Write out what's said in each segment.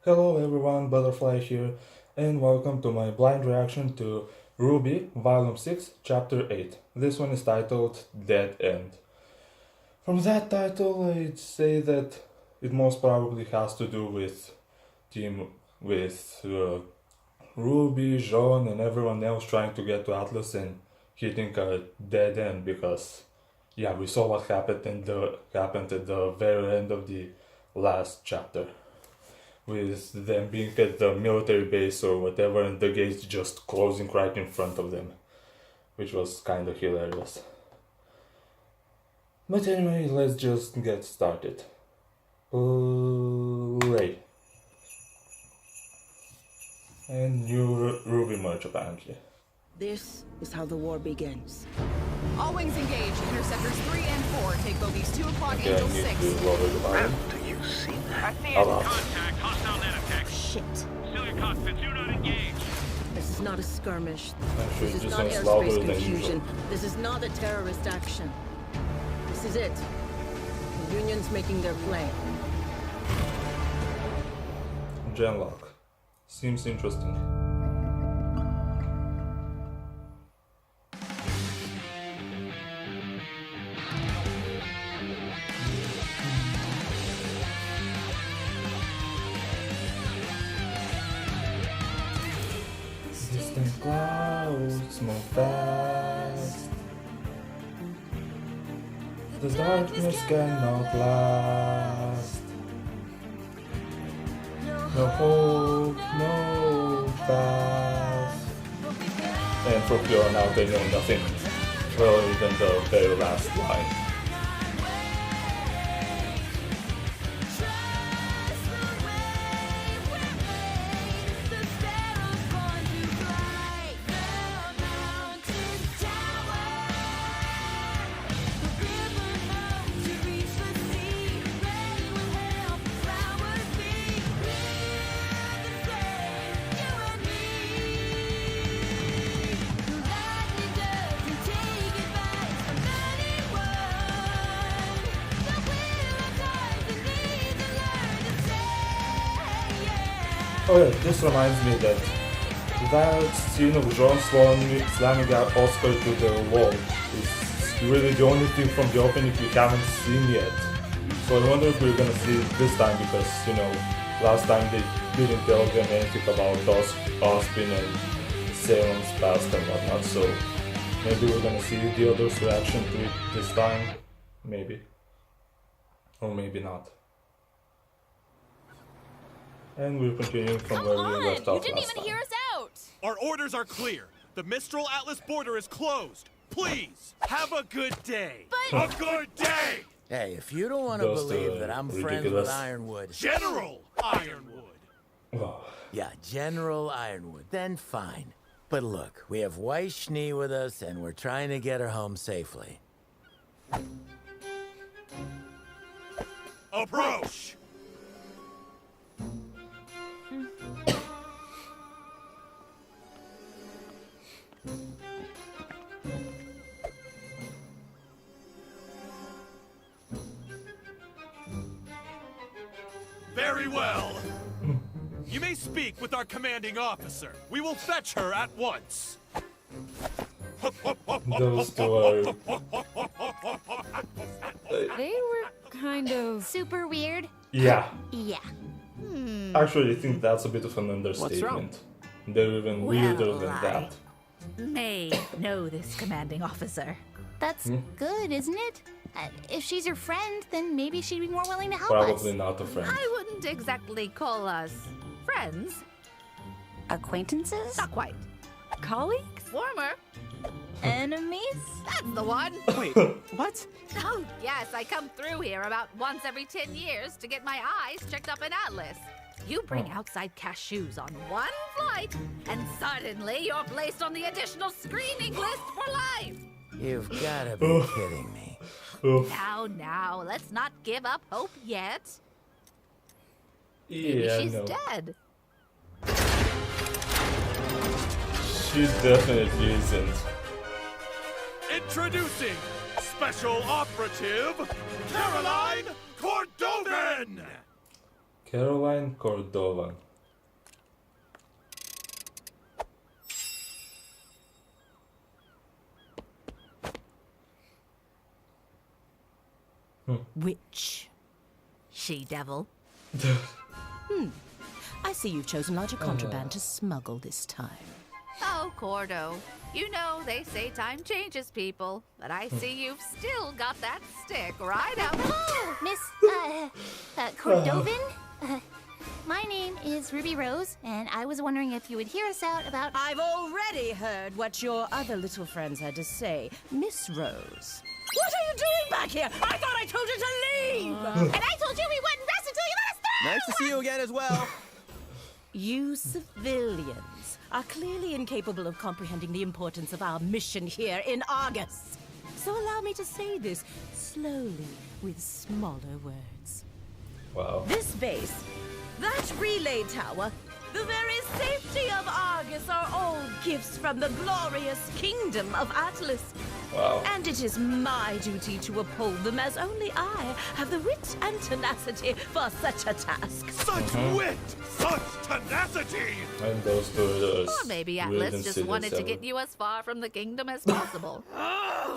Hello everyone, Butterfly here, and welcome to my blind reaction to RWBY Volume 6, Chapter 8. This one is titled Dead End. From that title, I'd say that it most probably has to do with team with RWBY, Jean, and everyone else trying to get to Atlas and hitting a dead end because, yeah, we saw what happened at the very end of the last chapter with them being at the military base or whatever and the gates just closing right in front of them, which was kind of hilarious. But anyway, let's just get started. Play. And new RWBY merch apparently. This is how the war begins. All wings engage. Interceptors 3 and 4. Take bogeys 2 o'clock, Okay, I Angel need 6. to lower the volume. Do you see that? Contact, hostile net attack. Shit. Still your cockpit, do not engage. This is not a skirmish. Actually, This is this not one's louder airspace than confusion. usual. This is not a terrorist action. This is it. The Union's making their play. Genlock. Seems interesting. Distant clouds move fast. The darkness cannot last. No hope, no path. And from here on out, I know nothing other than the very last line. Oh yeah, this reminds me that scene of John slamming Oscar to the wall is really the only thing from the opening we haven't seen yet. So I wonder if we're gonna see it this time because, last time they didn't tell them anything about Osprey and Salem's past and whatnot, so maybe we're gonna see the other's reaction to it this time. Maybe. Or maybe not. And we're continuing from where we left off You didn't last even time. hear us out! Our orders are clear. The Mistral Atlas border is closed. Please, have a good day. But- A good day! Hey, if you don't want to Those, believe that I'm friends with ridiculous. Ironwood, General Ironwood. Oh, yeah, General Ironwood, then fine. But look, we have Weiss Schnee with us, and we're trying to get her home safely. Approach! Very well. You may speak with our commanding officer. We will fetch her at once. those two are... They were kind of Super weird? Yeah, Yeah. actually I think that's a bit of an understatement. They're even weirder than that. May know this commanding officer. That's good, isn't it? If she's your friend, then maybe she'd be more willing to help us. Probably not a friend. I wouldn't exactly call us friends. Acquaintances? Not quite. colleagues? Former. Enemies? That's the one. Wait, what? Oh, yes, I come through here about once every 10 years to get my eyes checked up in Atlas. You bring outside cashews on one flight, and suddenly you're placed on the additional screening list for life. You've got to be kidding me. Oof. Now, let's not give up hope yet. Yeah, She's no. dead. She definitely isn't. Introducing Special Operative Caroline Cordovan! Caroline Cordovan. Witch. She-devil. I see you've chosen larger contraband to smuggle this time. Oh, Cordo. You know, they say time changes people, but I see you've still got that stick right out. Hello, Miss, Cordovan? My name is Ruby Rose, and I was wondering if you would hear us out about... I've already heard what your other little friends had to say, Miss Rose. What are you doing back here? I thought I told you to leave! And I told you we wouldn't rest until you let us through! Nice to see you again as well. You civilians are clearly incapable of comprehending the importance of our mission here in Argus. So allow me to say this slowly with smaller words. Wow. This base, that relay tower, the very safety of Argus are all gifts from the glorious kingdom of Atlas. Wow. And it is my duty to uphold them as only I have the wit and tenacity for such a task. Such wit! Such tenacity! And those two others. Or maybe Atlas just wanted to get you as far from the kingdom as possible.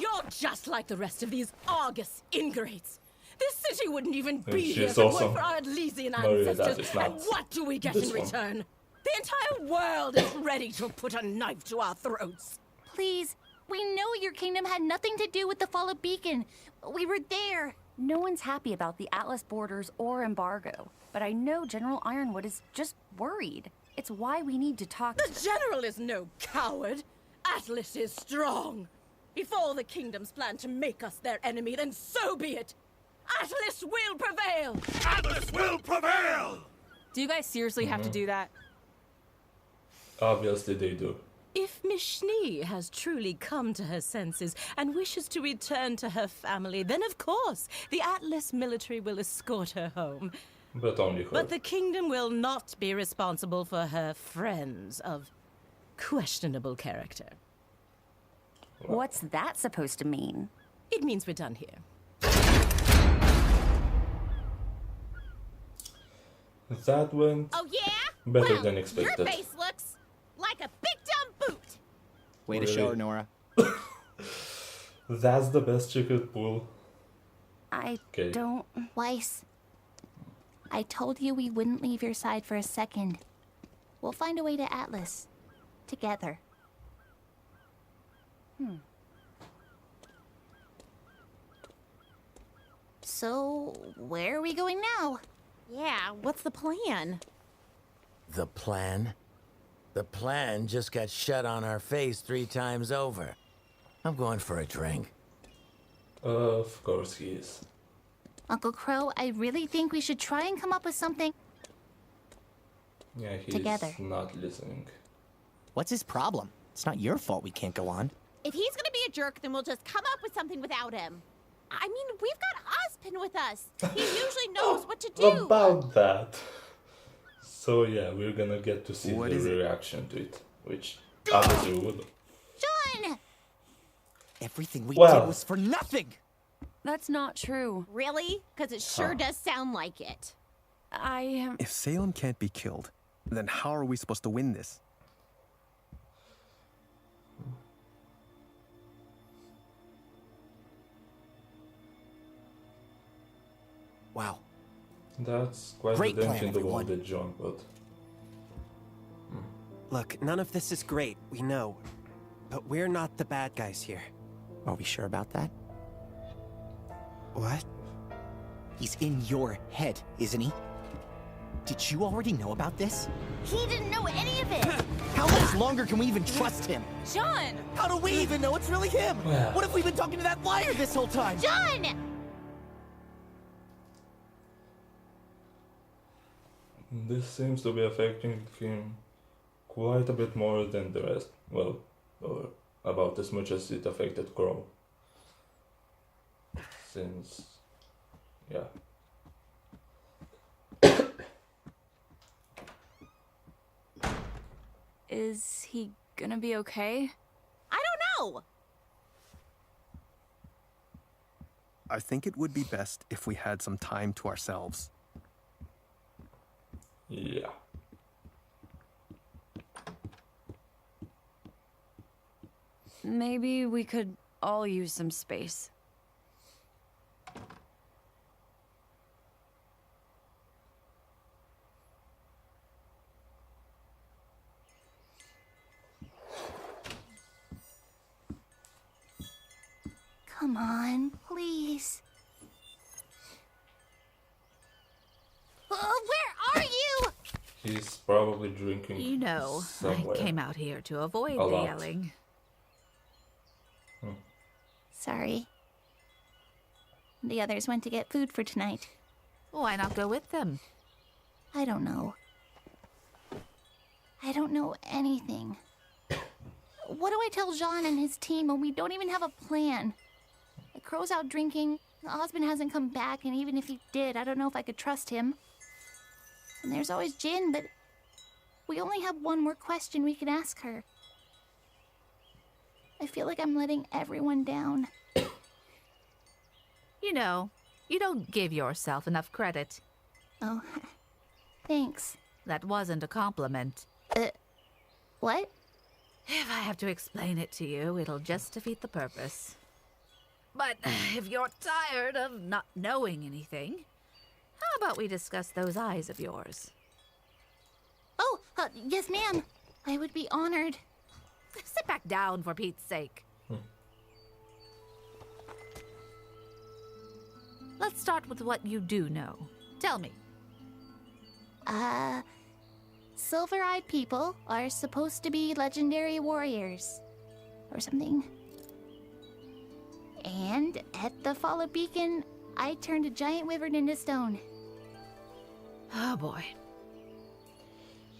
You're just like the rest of these Argus ingrates. This city wouldn't even be She's here if it awesome. weren't for our Elysian Maria, that ancestors. is not And what do we get this in one. return? The entire world is ready to put a knife to our throats. Please, we know your kingdom had nothing to do with the fall of Beacon. We were there. No one's happy about the Atlas borders or embargo, but I know General Ironwood is just worried. It's why we need to talk to... The general is no coward. Atlas is strong. If all the kingdoms plan to make us their enemy, then so be it. Atlas will prevail. Atlas will prevail! Do you guys seriously have to do that? Obviously they do. If Miss Schnee has truly come to her senses and wishes to return to her family, then of course the Atlas military will escort her home. But only her. But the kingdom will not be responsible for her friends of questionable character. What's that supposed to mean? It means we're done here. That went Oh, yeah? better Well, than expected. Your face looks like a big dumb boot. Way to show her, Nora. That's the best you could pull. I Okay. don't... Weiss, I told you we wouldn't leave your side for a second. We'll find a way to Atlas. Together. So, where are we going now? Yeah, what's the plan? The plan? The plan just got shut on our face 3 times over. I'm going for a drink. Of course he is. Uncle Crow, I really think we should try and come up with something. Yeah, he's Together. not listening. What's his problem? It's not your fault we can't go on. If he's gonna be a jerk, then we'll just come up with something without him. I mean, we've got Ozpin with us. He usually knows what to do. About that. So yeah, we're gonna get to see What the is it? reaction to it, which obviously would. John! Everything we Well. did was for nothing! That's not true. Really? Because it sure does sound like it. If Salem can't be killed, then how are we supposed to win this? Wow. That's quite Great the damn plan, thing to go everyone. with John, but Look, none of this is great, we know. But we're not the bad guys here. Are we sure about that? What? He's in your head, isn't he? Did you already know about this? He didn't know any of it! How much longer can we even trust him? John! How do we even know it's really him? Well. What if we've been talking to that liar this whole time? John! this seems to be affecting him quite a bit more than the rest. Well, or about as much as it affected Crow. Since, yeah. Is he gonna be okay? I don't know. I think it would be best if we had some time to ourselves. Yeah. Maybe we could all use some space. Come on, please. Where are you? He's probably drinking You know, somewhere. I came out here to avoid A the lot. yelling. Sorry. The others went to get food for tonight. Why not go with them? I don't know. I don't know anything. What do I tell Jean and his team when we don't even have a plan? The crow's out drinking, Osmond hasn't come back, and even if he did, I don't know if I could trust him. And there's always Jin, but we only have one more question we can ask her. I feel like I'm letting everyone down. You know, you don't give yourself enough credit. Oh, thanks. That wasn't a compliment. What? If I have to explain it to you, it'll just defeat the purpose. But if you're tired of not knowing anything, how about we discuss those eyes of yours? Oh, yes, ma'am. I would be honored. Sit back down, for Pete's sake. Let's start with what you do know. Tell me. Silver-eyed people are supposed to be legendary warriors. Or something. And at the Fall of Beacon, I turned a giant wyvern into stone. Oh boy.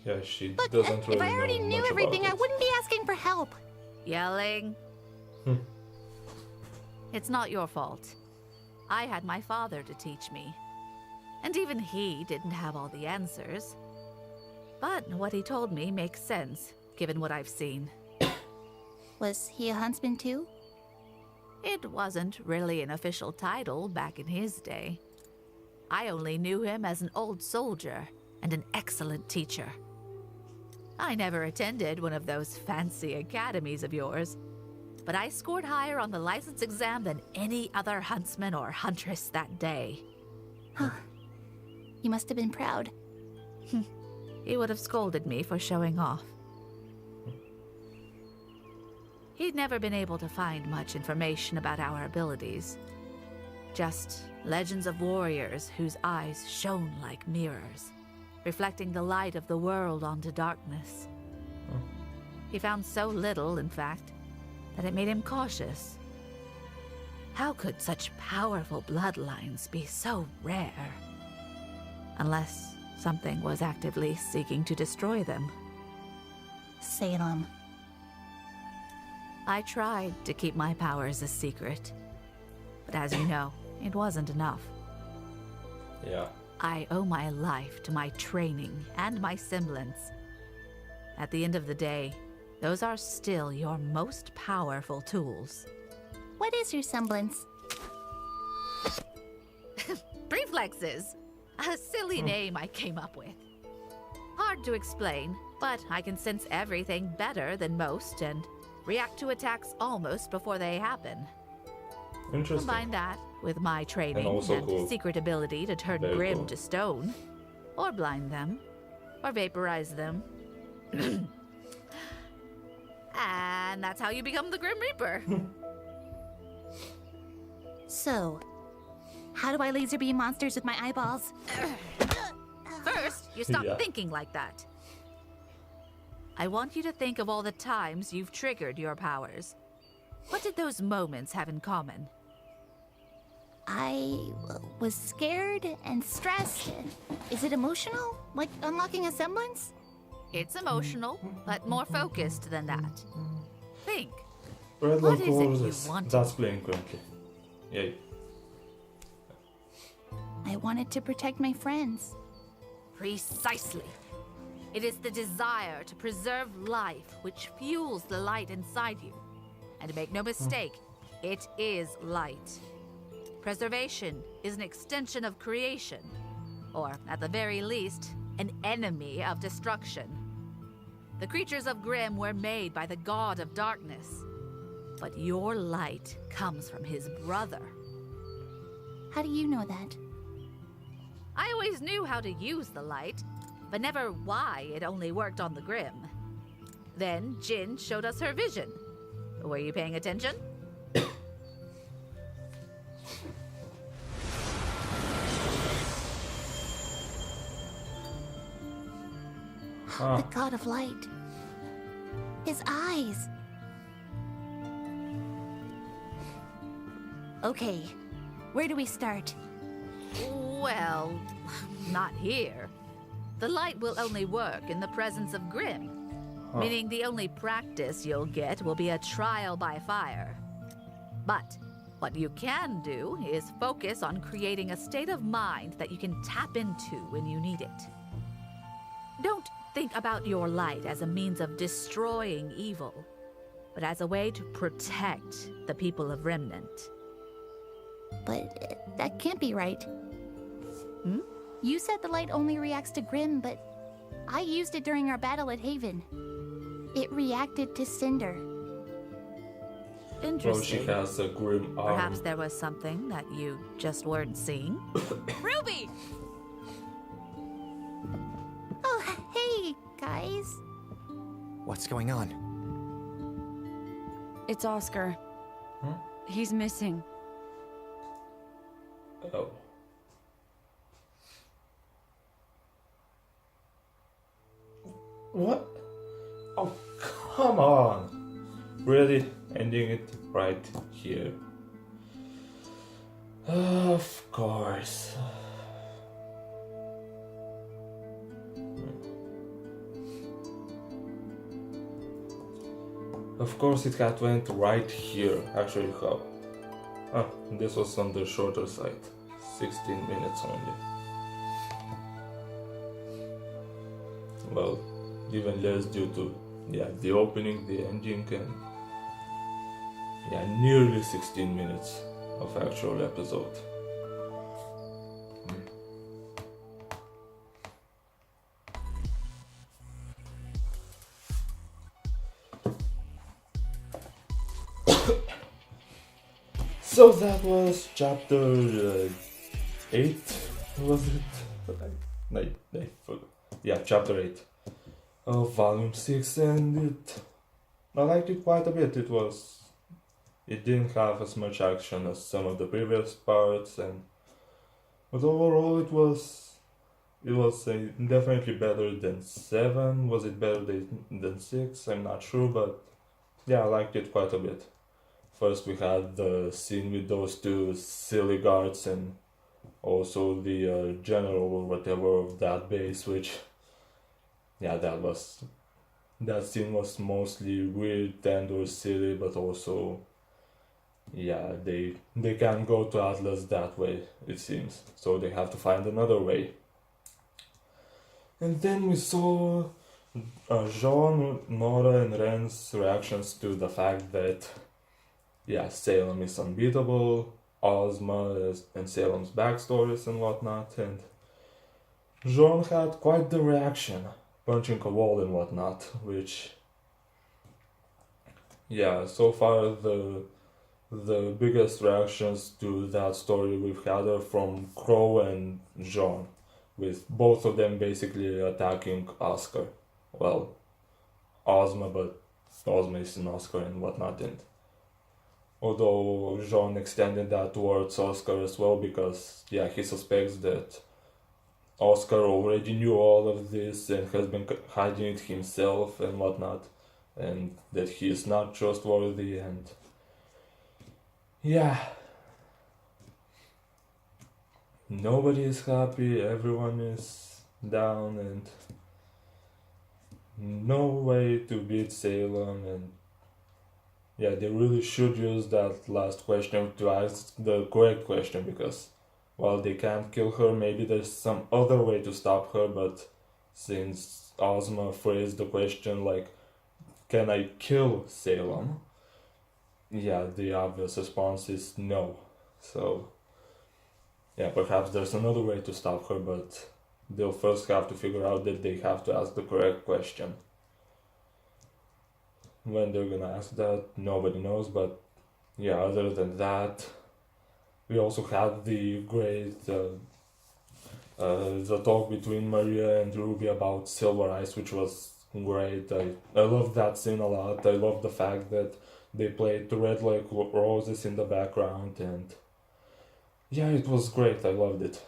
Yeah, she But doesn't really if I already know knew much everything, about I it. wouldn't be asking for help. Yelling? It's not your fault. I had my father to teach me. And even he didn't have all the answers. But what he told me makes sense, given what I've seen. Was he a huntsman too? It wasn't really an official title back in his day. I only knew him as an old soldier and an excellent teacher. I never attended one of those fancy academies of yours, but I scored higher on the license exam than any other huntsman or huntress that day. You must have been proud. He would have scolded me for showing off. He'd never been able to find much information about our abilities. Just legends of warriors whose eyes shone like mirrors, reflecting the light of the world onto darkness. He found so little, in fact, that it made him cautious. How could such powerful bloodlines be so rare? Unless something was actively seeking to destroy them. Salem. I tried to keep my powers a secret, but as you know, it wasn't enough. Yeah. I owe my life to my training and my semblance. At the end of the day, those are still your most powerful tools. What is your semblance? Reflexes! A silly name I came up with. Hard to explain, but I can sense everything better than most and react to attacks almost before they happen. Interesting. Combine that with my training And also and cool. secret ability to turn Very Grim cool. to stone, or blind them, or vaporize them. And that's how you become the Grim Reaper. So, how do I laser beam monsters with my eyeballs? First, you stop Yeah. thinking like that. I want you to think of all the times you've triggered your powers. What did those moments have in common? I was scared and stressed. Is it emotional? Like unlocking a semblance? It's emotional, but more focused than that. Think. Red What Lord is it you Colossus. wanted? That's playing currently. Yay. I wanted to protect my friends. Precisely. It is the desire to preserve life which fuels the light inside you. And make no mistake, it is light. Preservation is an extension of creation, or at the very least, an enemy of destruction. The creatures of Grimm were made by the god of darkness. But your light comes from his brother. How do you know that? I always knew how to use the light, but never why it only worked on the Grimm. Then Jin showed us her vision. Were you paying attention? The god of light. His eyes. Okay, where do we start? Well, not here. The light will only work in the presence of Grimm. Meaning the only practice you'll get will be a trial by fire. But what you can do is focus on creating a state of mind that you can tap into when you need it. Don't think about your light as a means of destroying evil, but as a way to protect the people of Remnant. But that can't be right. Hmm? You said the light only reacts to Grimm, but I used it during our battle at Haven. It reacted to Cinder. Interesting. Well, she has a Grimm arm. Perhaps there was something that you just weren't seeing. Ruby! Oh, hey, guys. What's going on? It's Oscar. Huh? He's missing. Oh. What? Oh, come on! Really? Ending it right here. Of course. Of course it had went right here. Actually, how? Ah, this was on the shorter side. 16 minutes only. Well, even less due to the opening, the ending, and nearly 16 minutes of actual episode. So that was chapter 8, was it? I forgot. Yeah, chapter 8 of volume 6, and I liked it quite a bit. It didn't have as much action as some of the previous parts, but overall it was definitely better than 7. Was it better than 6? I'm not sure, but yeah, I liked it quite a bit. First we had the scene with those two silly guards, and also the general or whatever of that base, which that scene was mostly weird and or silly, but also they can't go to Atlas that way, it seems, so they have to find another way. And then we saw Jean, Nora and Ren's reactions to the fact that Salem is unbeatable, Ozma and Salem's backstories and whatnot, and Jean had quite the reaction, punching a wall and whatnot, which so far the biggest reactions to that story we've had are from Crow and Jean, with both of them basically attacking Oscar. Well, Ozma, but Ozma is an Oscar and whatnot, and although Jean extended that towards Oscar as well, because he suspects that Oscar already knew all of this and has been hiding it himself and whatnot, and that he is not trustworthy, and nobody is happy, everyone is down, and no way to beat Salem, and they really should use that last question to ask the correct question, because while they can't kill her, maybe there's some other way to stop her, but since Ozma phrased the question like, can I kill Salem? The obvious response is no. So, perhaps there's another way to stop her, but they'll first have to figure out that they have to ask the correct question. When they're gonna ask that, nobody knows, but yeah, other than that, we also had the great the talk between Maria and Ruby about Silver Ice, which was great. I love that scene a lot. I love the fact that they played Red Like Roses in the background, and yeah, it was great. I loved it.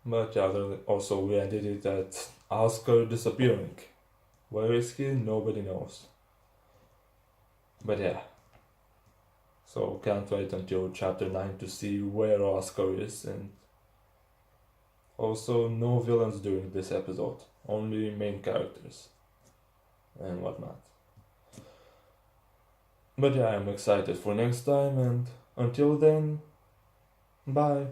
But yeah, also we ended it at Oscar disappearing. Where is he? Nobody knows. But yeah. So can't wait until chapter 9 to see where Oscar is, and also no villains during this episode, only main characters and whatnot. But yeah, I'm excited for next time, and until then, bye.